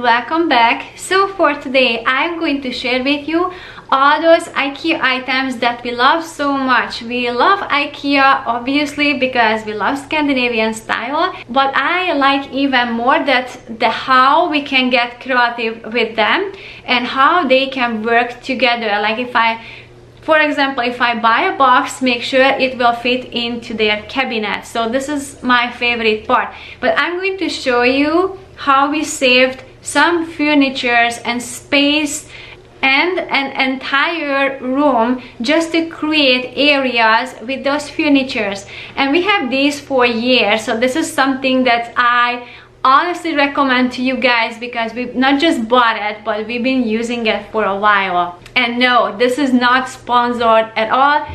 welcome back. So for today I'm going to share with you all those IKEA items that we love so much. We love IKEA obviously because we love Scandinavian style, but I like even more that how we can get creative with them and how they can work together. Like for example, if I buy a box, make sure it will fit into their cabinet. So this is my favorite part. But I'm going to show you how we saved some furnitures and space and an entire room just to create areas with those furnitures. And we have these for years, so this is something that I honestly recommend to you guys because we've not just bought it, but we've been using it for a while. And no, this is not sponsored at all.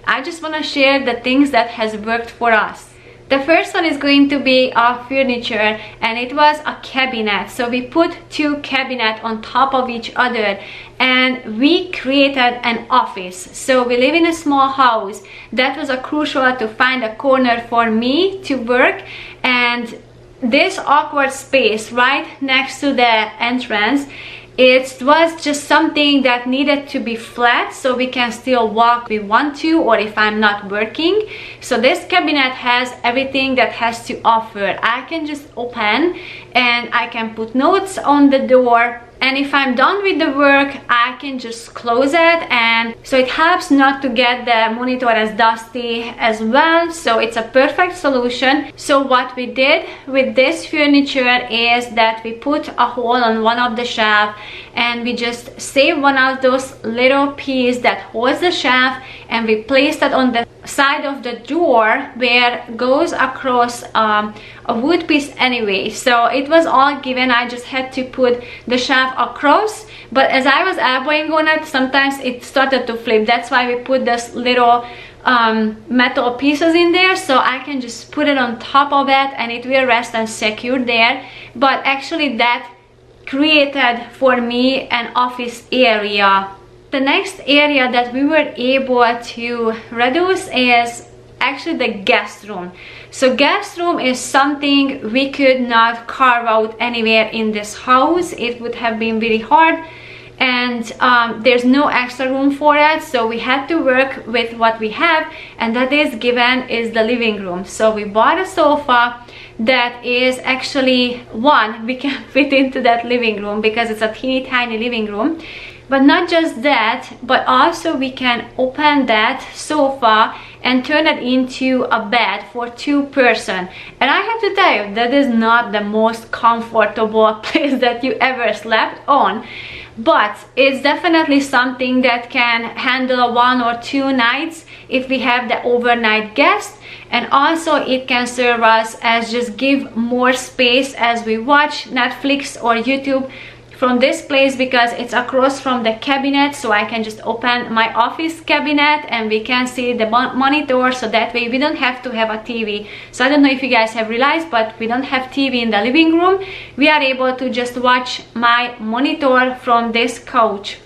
I just want to share the things that has worked for us. The first one is going to be our furniture, and it was a cabinet. So we put two cabinets on top of each other and we created an office. So we live in a small house. That was a crucial to find a corner for me to work, and this awkward space right next to the entrance, it was just something that needed to be flat so we can still walk if we want to, or if I'm not working. So this cabinet has everything that has to offer. I can just open and I can put notes on the door, and if I'm done with the work I can just close it, and so it helps not to get the monitor as dusty as well. So it's a perfect solution. So what we did with this furniture is that we put a hole on one of the shelf and we just saved one of those little pieces that holds the shelf, and we placed it on the side of the door where it goes across a wood piece anyway. So it was all given. I just had to put the shelf across, but as I was elbowing on it, sometimes it started to flip. That's why we put this little metal pieces in there, so I can just put it on top of it and it will rest and secure there. But actually that created for me an office area. The next area that we were able to reduce is actually the guest room. So guest room is something we could not carve out anywhere in this house. It would have been very hard, and there's no extra room for it, so we had to work with what we have, and that is given is the living room. So we bought a sofa that is actually we can fit into that living room because it's a teeny tiny living room. But not just that, but also we can open that sofa and turn it into a bed for two person. And I have to tell you, that is not the most comfortable place that you ever slept on, but it's definitely something that can handle 1 or 2 nights if we have the overnight guest. And also it can serve us as just give more space as we watch Netflix or YouTube from this place, because it's across from the cabinet, so I can just open my office cabinet and we can see the monitor, so that way we don't have to have a TV. So I don't know if you guys have realized, but we don't have TV in the living room. We are able to just watch my monitor from this couch.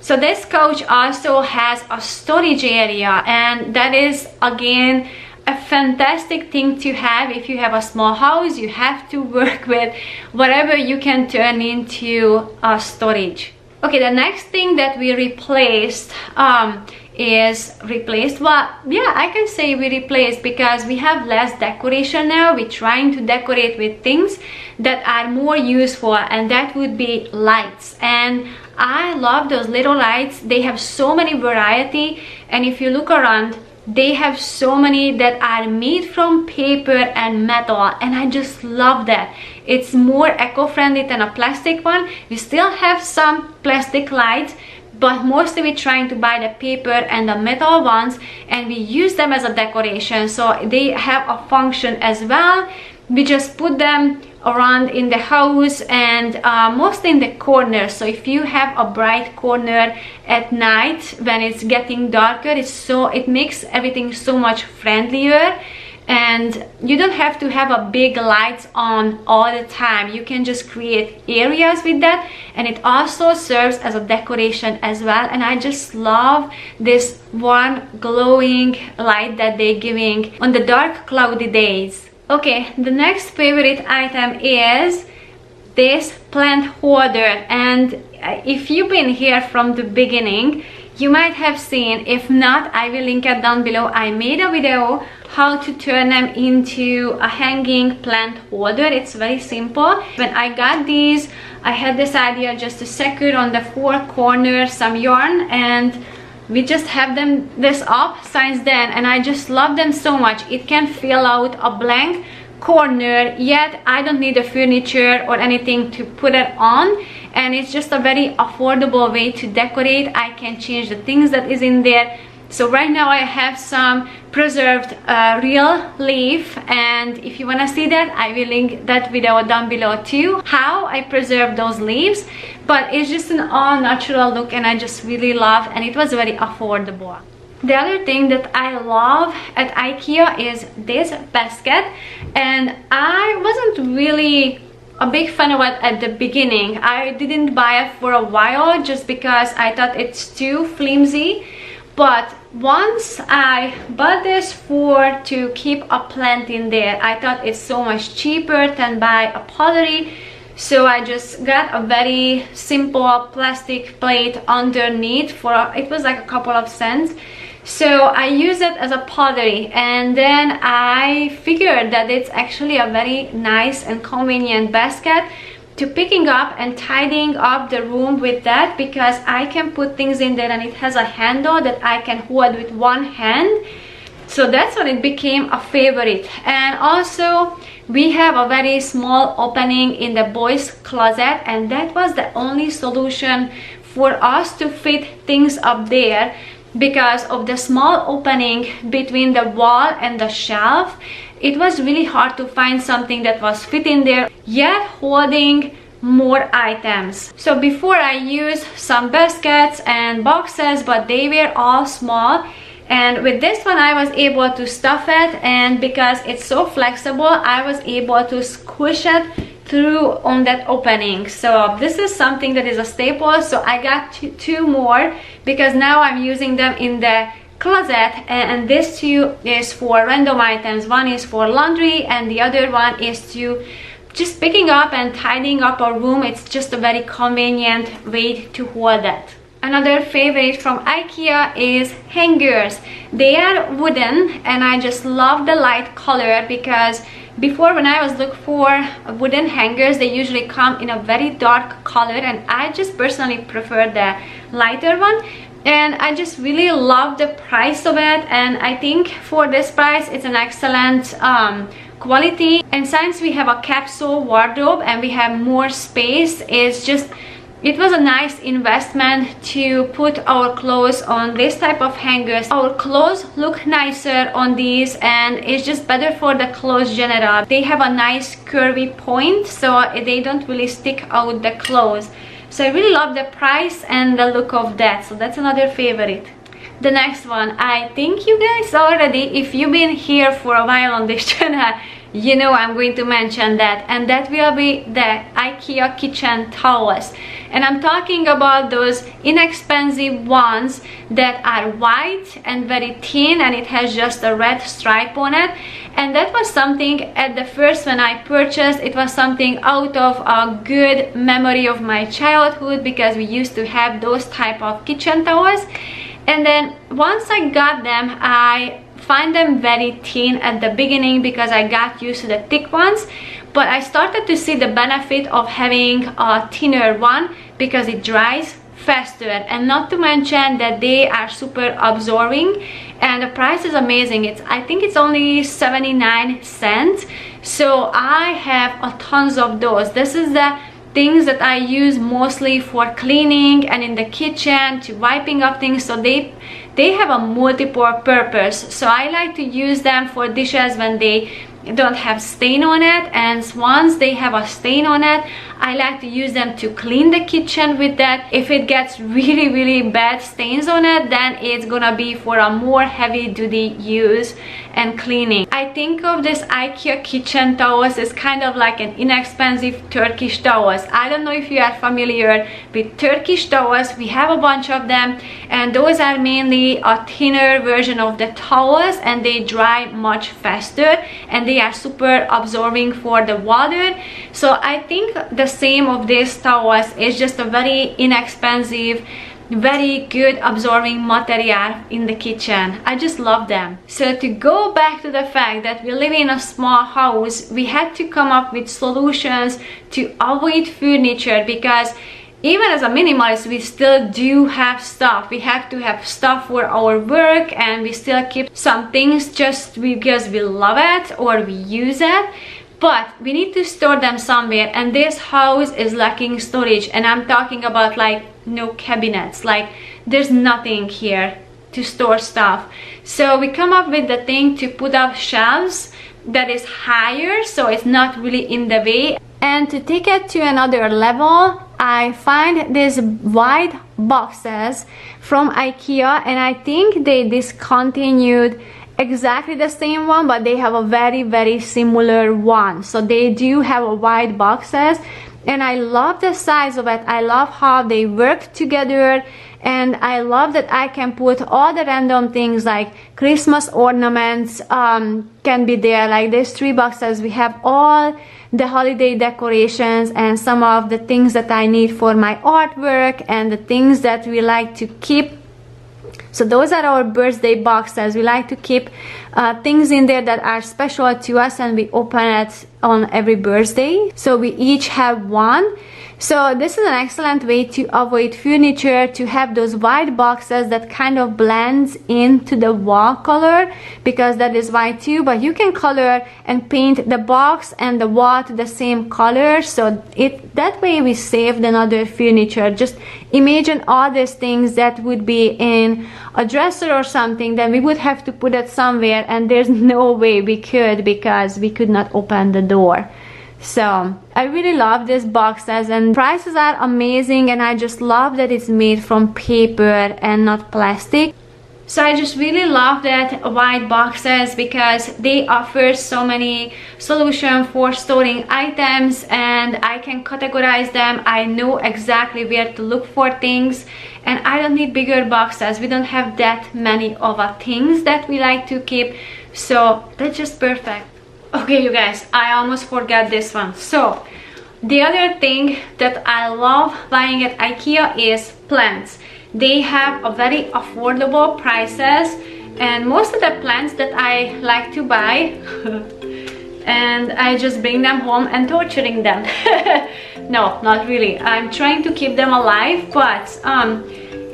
So this couch also has a storage area, and that is again a fantastic thing to have. If you have a small house, you have to work with whatever you can turn into storage. Okay, the next thing that we replaced well, yeah, I can say we replaced because we have less decoration now. We're trying to decorate with things that are more useful, and that would be lights. And I love those little lights. They have so many variety, and if you look around, they have so many that are made from paper and metal, and I just love that. It's more eco-friendly than a plastic one. We still have some plastic lights, but mostly we're trying to buy the paper and the metal ones, and we use them as a decoration, so they have a function as well. We just put them around in the house, and mostly in the corner. So if you have a bright corner at night when it's getting darker, it makes everything so much friendlier, and you don't have to have a big lights on all the time. You can just create areas with that, and it also serves as a decoration as well. And I just love this one glowing light that they're giving on the dark cloudy days. Okay, the next favorite item is this plant holder. And if you've been here from the beginning, you might have seen. If not, I will link it down below. I made a video how to turn them into a hanging plant holder. It's very simple. When I got these, I had this idea just to secure on the four corners some yarn, and we just have them this up since then, and I just love them so much. It can fill out a blank corner, yet I don't need the furniture or anything to put it on, and it's just a very affordable way to decorate. I can change the things that is in there. So right now I have some preserved real leaf, and if you want to see that, I will link that video down below too, how I preserve those leaves. But it's just an all natural look, and I just really love, and it was very affordable. The other thing that I love at Ikea is this basket, and I wasn't really a big fan of it at the beginning. I didn't buy it for a while just because I thought it's too flimsy. But once I bought this to keep a plant in there, I thought it's so much cheaper than buy a pottery. So I just got a very simple plastic plate underneath it was like a couple of cents. So I use it as a pottery, and then I figured that it's actually a very nice and convenient basket to picking up and tidying up the room with that, because I can put things in there and it has a handle that I can hold with one hand. So that's when it became a favorite. And also we have a very small opening in the boys' closet, and that was the only solution for us to fit things up there. Because of the small opening between the wall and the shelf, it was really hard to find something that was fit in there yet holding more items. So before I used some baskets and boxes, but they were all small, and with this one I was able to stuff it, and because it's so flexible, I was able to squish it through on that opening. So this is something that is a staple. So I got two more because now I'm using them in the closet, and this two is for random items. One is for laundry and the other one is to just picking up and tidying up our room. It's just a very convenient way to hold that. Another favorite from Ikea is hangers. They are wooden, and I just love the light color, because before, when I was looking for wooden hangers, they usually come in a very dark color, and I just personally prefer the lighter one. And I just really love the price of it, and I think for this price it's an excellent quality. And since we have a capsule wardrobe and we have more space, it was a nice investment to put our clothes on this type of hangers. Our clothes look nicer on these, and it's just better for the clothes general. They have a nice curvy point, so they don't really stick out the clothes. So I really love the price and the look of that. So that's another favorite. The next one, I think you guys already, if you've been here for a while on this channel, you know I'm going to mention that, and that will be the Ikea kitchen towels. And I'm talking about those inexpensive ones that are white and very thin, and it has just a red stripe on it. And that was something at the first when I purchased, it was something out of a good memory of my childhood, because we used to have those type of kitchen towels. And then once I got them, I find them very thin at the beginning because I got used to the thick ones, but I started to see the benefit of having a thinner one because it dries faster, and not to mention that they are super absorbing, and the price is amazing. I think it's only 79 cents. So I have a tons of those. This is the things that I use mostly for cleaning and in the kitchen to wiping up things. So they have a multiple purpose. So I like to use them for dishes when they don't have stain on it, and once they have a stain on it, I like to use them to clean the kitchen with that. If it gets really bad stains on it, then it's gonna be for a more heavy duty use and cleaning. I think of this Ikea kitchen towels as kind of like an inexpensive Turkish towels. I don't know if you are familiar with Turkish towels. We have a bunch of them, and those are mainly a thinner version of the towels, and they dry much faster, and they are super absorbing for the water. So I think the same of these towels. It's just a very inexpensive, very good absorbing material in the kitchen. I just love them. So to go back to the fact that we live in a small house, we had to come up with solutions to avoid furniture, because even as a minimalist, we still do have stuff. We have to have stuff for our work, and we still keep some things just because we love it or we use it. But we need to store them somewhere, and this house is lacking storage. And I'm talking about like no cabinets, like there's nothing here to store stuff. So we come up with the thing to put up shelves that is higher, so it's not really in the way. And to take it to another level, I find these wide boxes from Ikea, and I think they discontinued exactly the same one, but they have a very similar one. So they do have a wide boxes, and I love the size of it. I love how they work together, and I love that I can put all the random things like Christmas ornaments can be there. Like these 3 boxes, we have all the holiday decorations and some of the things that I need for my artwork and the things that we like to keep. So those are our birthday boxes. We like to keep things in there that are special to us, and we open it on every birthday. So we each have one. So this is an excellent way to avoid furniture, to have those white boxes that kind of blends into the wall color, because that is white too, but you can color and paint the box and the wall to the same color. So that way we saved another furniture. Just imagine all these things that would be in a dresser or something, then we would have to put it somewhere, and there's no way we could, because we could not open the door. So I really love these boxes, and prices are amazing, and I just love that it's made from paper and not plastic. So I just really love that white boxes, because they offer so many solutions for storing items, and I can categorize them. I know exactly where to look for things, and I don't need bigger boxes. We don't have that many of things that we like to keep, so that's just perfect. Okay, you guys, I almost forgot this one. So the other thing that I love buying at Ikea is plants. They have a very affordable prices, and most of the plants that I like to buy and I just bring them home and torturing them. No, not really. I'm trying to keep them alive, but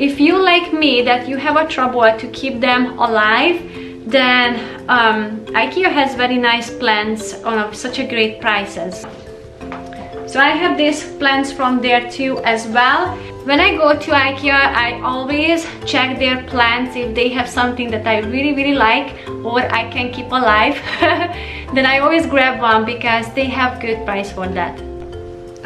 if you like me that you have a trouble to keep them alive, then Ikea has very nice plants on such a great prices. So I have these plants from there too as well. When I go to Ikea, I always check their plants if they have something that I really like or I can keep alive. Then I always grab one because they have good price for that.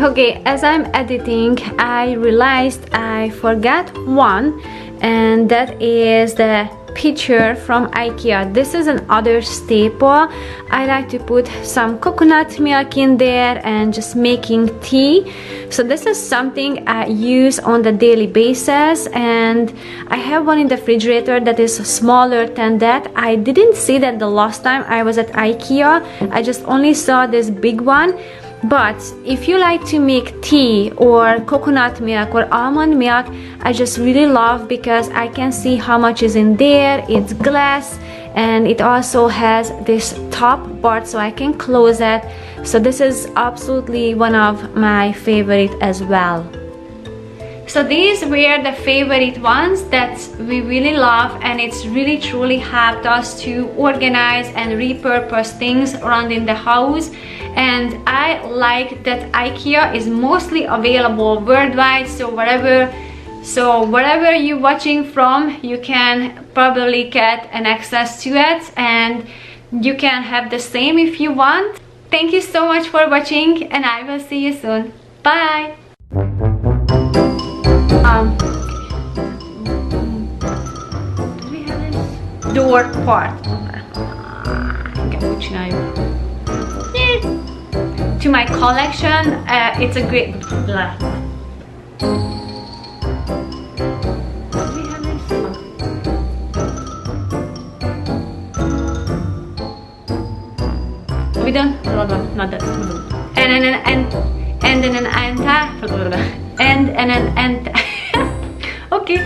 Okay, as I'm editing, I realized I forgot one, and that is the pitcher from Ikea. This is another staple. I like to put some coconut milk in there and just making tea. So this is something I use on the daily basis, and I have one in the refrigerator that is smaller than that. I didn't see that the last time I was at Ikea. I just only saw this big one. But if you like to make tea or coconut milk or almond milk, I just really love, because I can see how much is in there. It's glass, and it also has this top part so I can close it. So this is absolutely one of my favorite as well. So these were the favorite ones that we really love, and it's really truly helped us to organize and repurpose things around in the house. And I like that Ikea is mostly available worldwide, so wherever you're watching from, you can probably get an access to it, and you can have the same if you want. Thank you so much for watching, and I will see you soon. Bye! Do we have this door part? To my collection, it's a great. Blah. Do we have this? We don't. No, not that. And and then an anta and an ant okay,